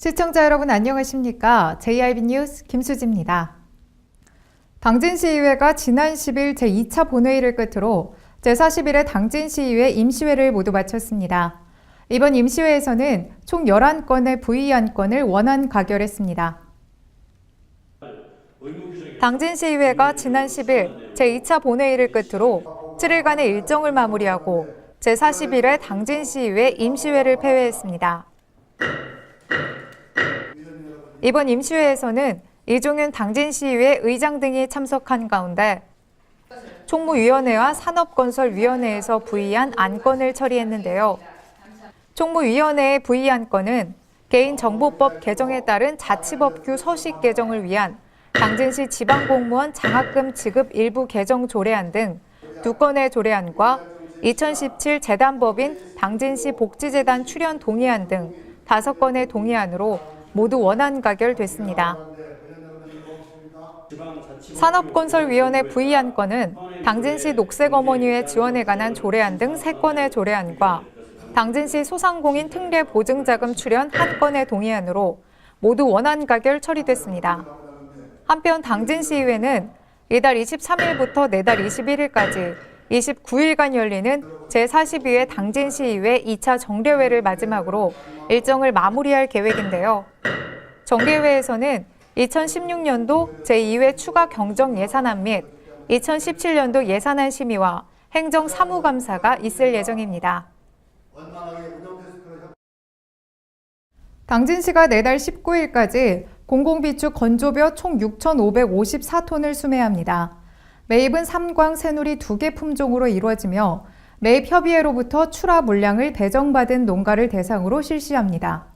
시청자 여러분 안녕하십니까? JIB 뉴스 김수지입니다. 당진시의회가 지난 10일 제2차 본회의를 끝으로 제41회 당진시의회 임시회를 모두 마쳤습니다. 이번 임시회에서는 총 11건의 부의안건을 원안 가결했습니다. 당진시의회가 지난 10일 제2차 본회의를 끝으로 7일간의 일정을 마무리하고 제41회 당진시의회 임시회를 폐회했습니다. 이번 임시회에서는 이종윤 당진시의회 의장 등이 참석한 가운데 총무위원회와 산업건설위원회에서 부의한 안건을 처리했는데요. 총무위원회의 부의안건은 개인정보법 개정에 따른 자치법규 서식 개정을 위한 당진시 지방공무원 장학금 지급 일부 개정 조례안 등 2건의 조례안과 2017 재단법인 당진시 복지재단 출연 동의안 등 5건의 동의안으로 모두 원안 가결됐습니다. 산업건설위원회 부의안건은 당진시 녹색어머니회 지원에 관한 조례안 등 3건의 조례안과 당진시 소상공인 특례 보증자금 출연 1건의 동의안으로 모두 원안 가결 처리됐습니다. 한편 당진시의회는 이달 23일부터 내달 21일까지 29일간 열리는 제42회 당진시의회 2차 정례회를 마지막으로 일정을 마무리할 계획인데요. 정례회에서는 2016년도 제2회 추가 경정 예산안 및 2017년도 예산안 심의와 행정 사무감사가 있을 예정입니다. 당진시가 내달 19일까지 공공비축 건조벼 총 6,554톤을 수매합니다. 매입은 삼광, 새누리 2개 품종으로 이루어지며 매입 협의회로부터 출하 물량을 배정받은 농가를 대상으로 실시합니다.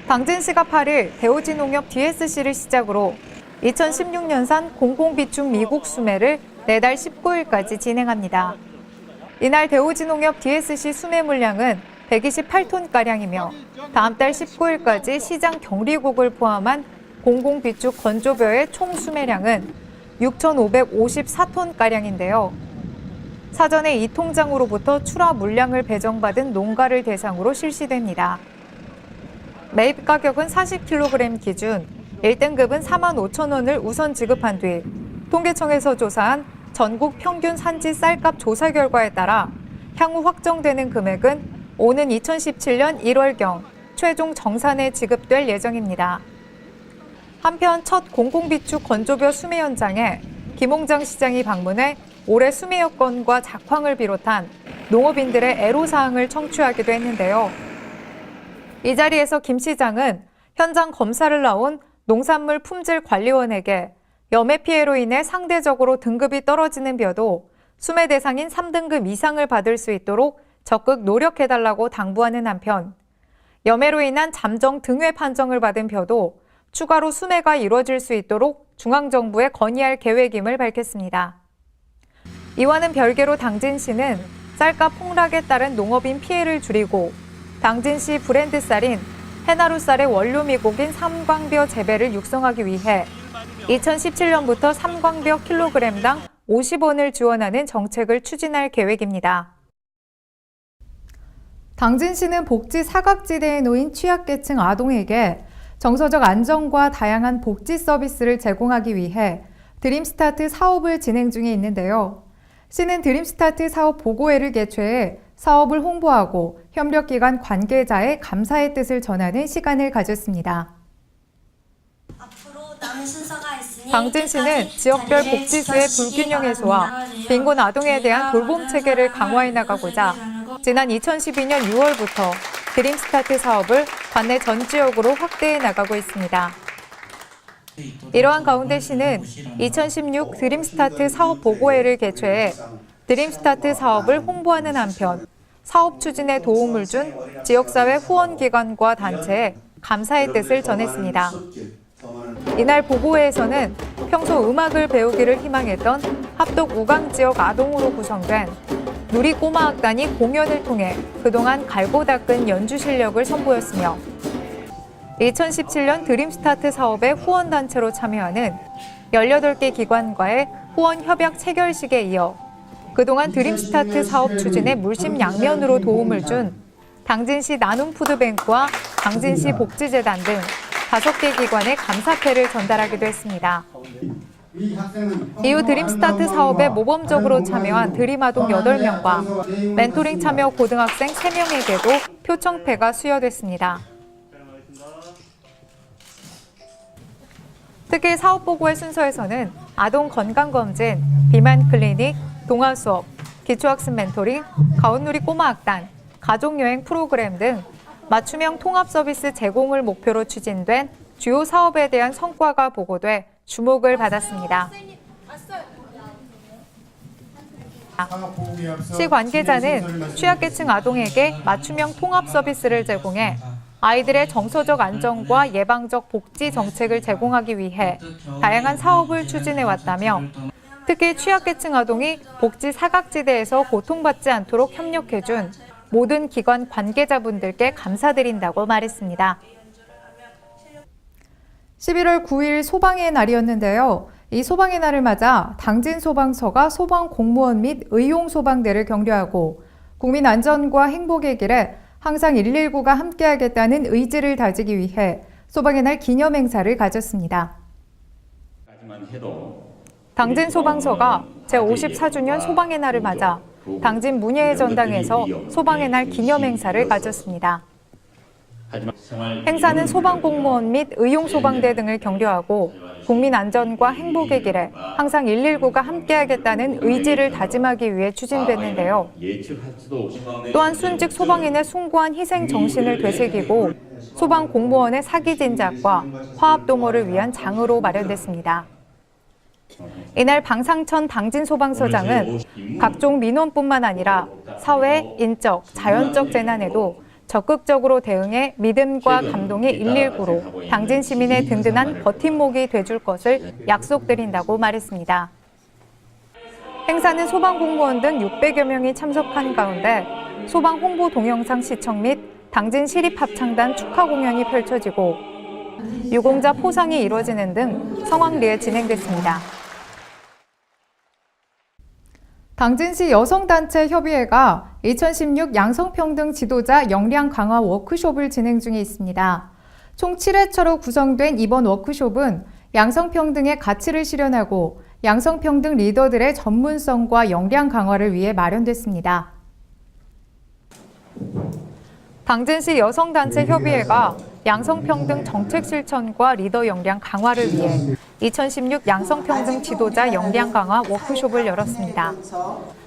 당진시가 8일 대오지농협 DSC를 시작으로 2016년산 공공비축 미국 수매를 내달 19일까지 진행합니다. 이날 대오지농협 DSC 수매 물량은 128톤가량이며 다음 달 19일까지 시장 경리국을 포함한 공공비축 건조벼의 총 수매량은 6,554톤가량인데요. 사전에 이 통장으로부터 출하 물량을 배정받은 농가를 대상으로 실시됩니다. 매입 가격은 40kg 기준 1등급은 45,000원을 우선 지급한 뒤 통계청에서 조사한 전국 평균 산지 쌀값 조사 결과에 따라 향후 확정되는 금액은 오는 2017년 1월경 최종 정산에 지급될 예정입니다. 한편 첫 공공비축 건조벼 수매 현장에 김홍장 시장이 방문해 올해 수매 여건과 작황을 비롯한 농업인들의 애로사항을 청취하기도 했는데요. 이 자리에서 김 시장은 현장 검사를 나온 농산물 품질관리원에게 염해 피해로 인해 상대적으로 등급이 떨어지는 벼도 수매 대상인 3등급 이상을 받을 수 있도록 적극 노력해달라고 당부하는 한편 염해로 인한 잠정 등회 판정을 받은 벼도 추가로 수매가 이루어질 수 있도록 중앙정부에 건의할 계획임을 밝혔습니다. 이와는 별개로 당진시는 쌀값 폭락에 따른 농업인 피해를 줄이고 당진시 브랜드 쌀인 해나루 쌀의 원료 미국인 삼광벼 재배를 육성하기 위해 2017년부터 삼광벼 킬로그램당 50원을 지원하는 정책을 추진할 계획입니다. 당진시는 복지 사각지대에 놓인 취약계층 아동에게 정서적 안정과 다양한 복지 서비스를 제공하기 위해 드림스타트 사업을 진행 중에 있는데요. 시는 드림스타트 사업 보고회를 개최해 사업을 홍보하고 협력기관 관계자의 감사의 뜻을 전하는 시간을 가졌습니다. 당진시는 지역별 복지수의 불균형 해소와 빈곤 아동에 대한 돌봄 체계를 강화해 나가고자 지난 2012년 6월부터 드림스타트 사업을 관내 전 지역으로 확대해 나가고 있습니다. 이러한 가운데 시는 2016 드림스타트 사업 보고회를 개최해 드림스타트 사업을 홍보하는 한편 사업 추진에 도움을 준 지역사회 후원기관과 단체에 감사의 뜻을 전했습니다. 이날 보고회에서는 평소 음악을 배우기를 희망했던 합독 우강 지역 아동으로 구성된 누리꼬마악단이 공연을 통해 그동안 갈고 닦은 연주 실력을 선보였으며 2017년 드림스타트 사업의 후원단체로 참여하는 18개 기관과의 후원 협약 체결식에 이어 그동안 드림스타트 사업 추진에 물심양면으로 도움을 준 당진시 나눔푸드뱅크와 당진시 복지재단 등 5개 기관에 감사패를 전달하기도 했습니다. 이후 드림스타트 사업에 모범적으로 참여한 드림아동 8명과 멘토링 참여 고등학생 3명에게도 표창패가 수여됐습니다. 특히 사업보고회 순서에서는 아동 건강검진, 비만 클리닉, 동화 수업, 기초학습 멘토링, 가온누리 꼬마학단, 가족여행 프로그램 등 맞춤형 통합 서비스 제공을 목표로 추진된 주요 사업에 대한 성과가 보고돼 주목을 받았습니다. 시 관계자는 취약계층 아동에게 맞춤형 통합 서비스를 제공해 아이들의 정서적 안정과 예방적 복지 정책을 제공하기 위해 다양한 사업을 추진해왔다며 특히 취약계층 아동이 복지 사각지대에서 고통받지 않도록 협력해준 모든 기관 관계자분들께 감사드린다고 말했습니다. 11월 9일 소방의 날이었는데요. 이 소방의 날을 맞아 당진소방서가 소방공무원 및 의용소방대를 격려하고 국민 안전과 행복의 길에 항상 119가 함께하겠다는 의지를 다지기 위해 소방의 날 기념행사를 가졌습니다. 당진소방서가 제54주년 소방의 날을 맞아 당진 문예의 전당에서 소방의 날 기념행사를 가졌습니다. 행사는 소방공무원 및 의용소방대 등을 격려하고 국민 안전과 행복의 길에 항상 119가 함께하겠다는 의지를 다짐하기 위해 추진됐는데요. 또한 순직 소방인의 숭고한 희생 정신을 되새기고 소방공무원의 사기 진작과 화합 도모를 위한 장으로 마련됐습니다. 이날 방상천 당진소방서장은 각종 민원뿐만 아니라 사회, 인적, 자연적 재난에도 적극적으로 대응해 믿음과 감동의 119로 당진 시민의 든든한 버팀목이 돼줄 것을 약속드린다고 말했습니다. 행사는 소방공무원 등 600여 명이 참석한 가운데 소방 홍보 동영상 시청 및 당진 시립합창단 축하 공연이 펼쳐지고 유공자 포상이 이루어지는 등 성황리에 진행됐습니다. 당진시 여성단체 협의회가 2016 양성평등 지도자 역량 강화 워크숍을 진행 중에 있습니다. 총 7회차로 구성된 이번 워크숍은 양성평등의 가치를 실현하고 양성평등 리더들의 전문성과 역량 강화를 위해 마련됐습니다. 당진시 여성단체 협의회가 양성평등 정책 실천과 리더 역량 강화를 위해 2016 양성평등 지도자 역량 강화 워크숍을 열었습니다.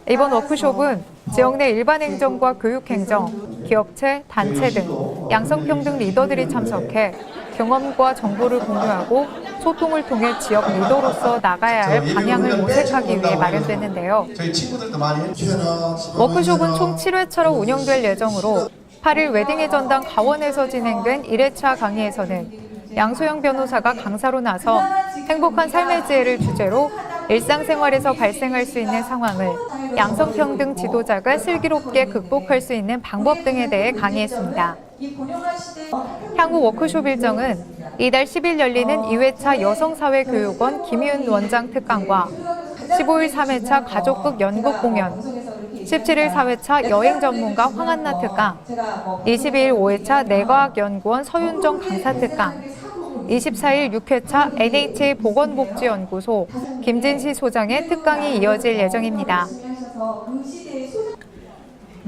이번 워크숍은 지역 내 일반 행정과 교육행정, 기업체, 단체 등 양성평등 리더들이 참석해 경험과 정보를 공유하고 소통을 통해 지역 리더로서 나가야 할 방향을 모색하기 위해 마련됐는데요. 워크숍은 총 7회차로 운영될 예정으로 8일 웨딩의 전당 가원에서 진행된 1회차 강의에서는 양소영 변호사가 강사로 나서 행복한 삶의 지혜를 주제로 일상생활에서 발생할 수 있는 상황을 양성평등 지도자가 슬기롭게 극복할 수 있는 방법 등에 대해 강의했습니다. 향후 워크숍 일정은 이달 10일 열리는 2회차 여성사회교육원 김희은 원장 특강과 15일 3회차 가족극 연극 공연, 17일 4회차 여행 전문가 황한나 특강, 22일 5회차 내과학연구원 서윤정 강사 특강, 24일 6회차 NHA 보건복지연구소 김진시 소장의 특강이 이어질 예정입니다.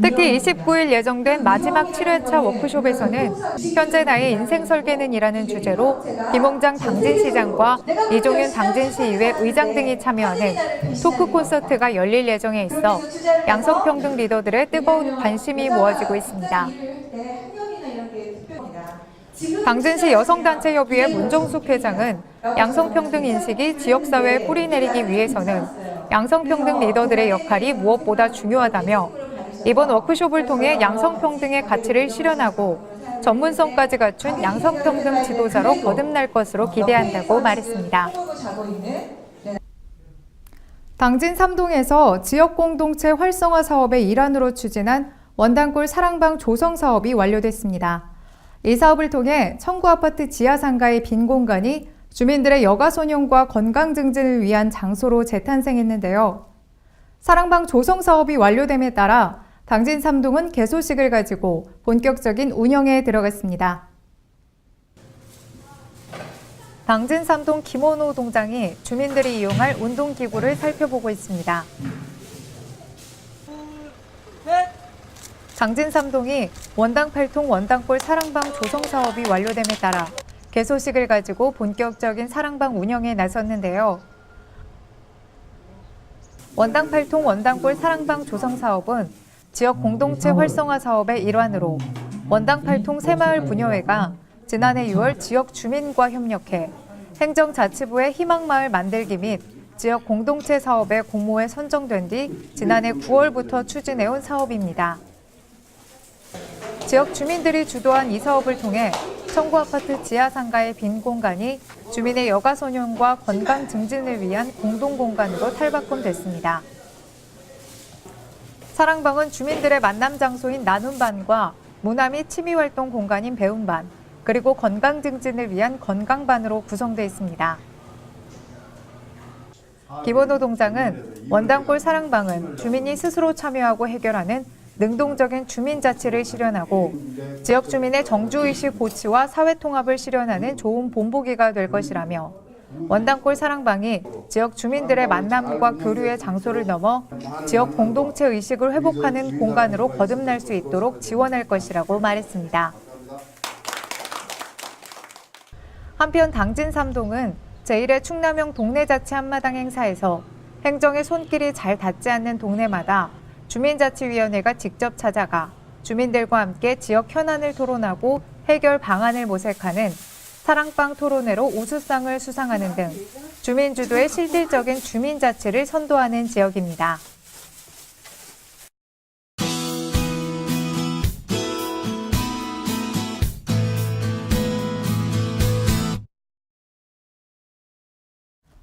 특히 29일 예정된 마지막 7회차 워크숍에서는 현재 나의 인생 설계는 이라는 주제로 김홍장 당진시장과 이종윤 당진시의회 의장 등이 참여하는 토크 콘서트가 열릴 예정에 있어 양성평등 리더들의 뜨거운 관심이 모아지고 있습니다. 당진시 여성단체협의회 문정숙 회장은 양성평등 인식이 지역사회에 뿌리내리기 위해서는 양성평등 리더들의 역할이 무엇보다 중요하다며 이번 워크숍을 통해 양성평등의 가치를 실현하고 전문성까지 갖춘 양성평등 지도자로 거듭날 것으로 기대한다고 말했습니다. 당진 3동에서 지역공동체 활성화 사업의 일환으로 추진한 원단골 사랑방 조성 사업이 완료됐습니다. 이 사업을 통해 청구아파트 지하상가의 빈 공간이 주민들의 여가소년과 건강 증진을 위한 장소로 재탄생했는데요. 사랑방 조성 사업이 완료됨에 따라 당진 3동은 개소식을 가지고 본격적인 운영에 들어갔습니다. 당진 3동 김원호 동장이 주민들이 이용할 운동기구를 살펴보고 있습니다. 당진 3동이 원당 8통 원당골 사랑방 조성 사업이 완료됨에 따라 개소식을 가지고 본격적인 사랑방 운영에 나섰는데요. 원당 8통 원당골 사랑방 조성 사업은 지역 공동체 활성화 사업의 일환으로 원당 8통 새마을 부녀회가 지난해 6월 지역 주민과 협력해 행정자치부의 희망마을 만들기 및 지역 공동체 사업의 공모에 선정된 뒤 지난해 9월부터 추진해온 사업입니다. 지역 주민들이 주도한 이 사업을 통해 청구아파트 지하상가의 빈 공간이 주민의 여가소년과 건강 증진을 위한 공동공간으로 탈바꿈됐습니다. 사랑방은 주민들의 만남 장소인 나눔반과 문화 및 취미활동 공간인 배움반, 그리고 건강 증진을 위한 건강반으로 구성되어 있습니다. 김원호 동장은 원당골 사랑방은 주민이 스스로 참여하고 해결하는 능동적인 주민자치를 실현하고 지역 주민의 정주의식 고취와 사회통합을 실현하는 좋은 본보기가 될 것이라며 원당골 사랑방이 지역 주민들의 만남과 교류의 장소를 넘어 지역 공동체 의식을 회복하는 공간으로 거듭날 수 있도록 지원할 것이라고 말했습니다. 한편 당진 3동은 제1회 충남형 동네자치 한마당 행사에서 행정의 손길이 잘 닿지 않는 동네마다 주민자치위원회가 직접 찾아가 주민들과 함께 지역 현안을 토론하고 해결 방안을 모색하는 사랑방 토론회로 우수상을 수상하는 등 주민 주도의 실질적인 주민자치를 선도하는 지역입니다.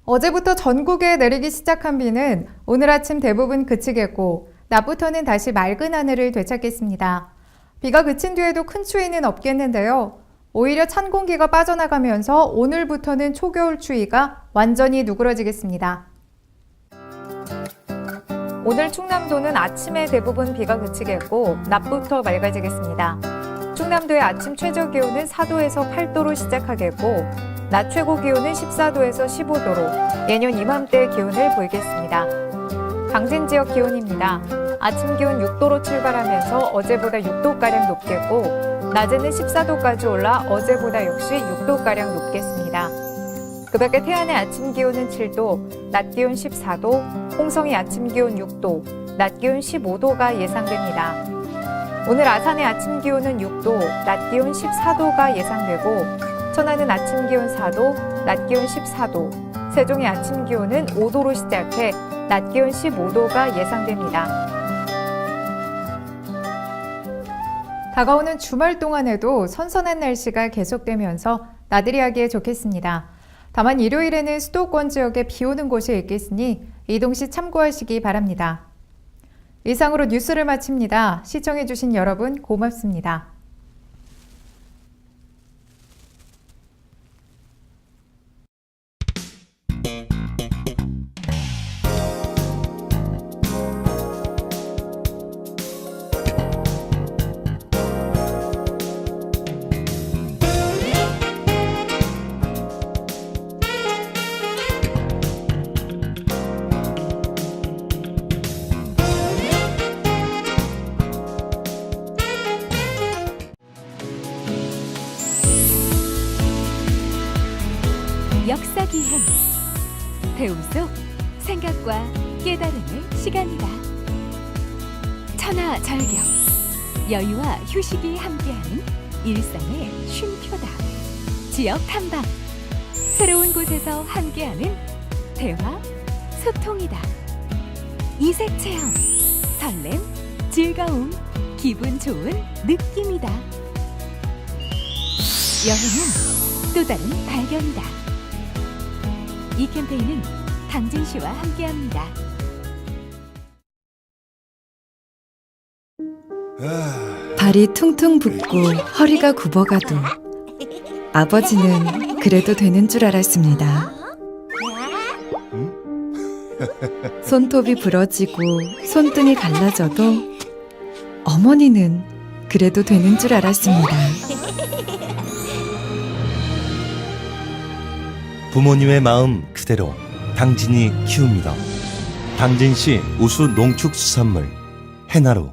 어제부터 전국에 내리기 시작한 비는 오늘 아침 대부분 그치겠고 낮부터는 다시 맑은 하늘을 되찾겠습니다. 비가 그친 뒤에도 큰 추위는 없겠는데요. 오히려 찬 공기가 빠져나가면서 오늘부터는 초겨울 추위가 완전히 누그러지겠습니다. 오늘 충남도는 아침에 대부분 비가 그치겠고 낮부터 맑아지겠습니다. 충남도의 아침 최저 기온은 4도에서 8도로 시작하겠고 낮 최고 기온은 14도에서 15도로 예년 이맘때 기온을 보이겠습니다. 당진 지역 기온입니다. 아침 기온 6도로 출발하면서 어제보다 6도가량 높겠고 낮에는 14도까지 올라 어제보다 역시 6도가량 높겠습니다. 그 밖에 태안의 아침 기온은 7도, 낮 기온 14도, 홍성의 아침 기온 6도, 낮 기온 15도가 예상됩니다. 오늘 아산의 아침 기온은 6도, 낮 기온 14도가 예상되고 천안은 아침 기온 4도, 낮 기온 14도, 세종의 아침 기온은 5도로 시작해 낮 기온 15도가 예상됩니다. 다가오는 주말 동안에도 선선한 날씨가 계속되면서 나들이 하기에 좋겠습니다. 다만 일요일에는 수도권 지역에 비 오는 곳이 있겠으니 이동 시 참고하시기 바랍니다. 이상으로 뉴스를 마칩니다. 시청해주신 여러분 고맙습니다. 역사기행 배움 속 생각과 깨달음의 시간이다. 천하절경 여유와 휴식이 함께하는 일상의 쉼표다. 지역 탐방 새로운 곳에서 함께하는 대화 소통이다. 이색 체험 설렘 즐거움 기분 좋은 느낌이다. 여행은 또 다른 발견이다. 이 캠페인은 당진시와 함께합니다. 발이 퉁퉁 붓고 허리가 굽어가도 아버지는 그래도 되는 줄 알았습니다. 손톱이 부러지고 손등이 갈라져도 어머니는 그래도 되는 줄 알았습니다. 부모님의 마음 그대로 당진이 키웁니다. 당진시 우수 농축수산물 해나루.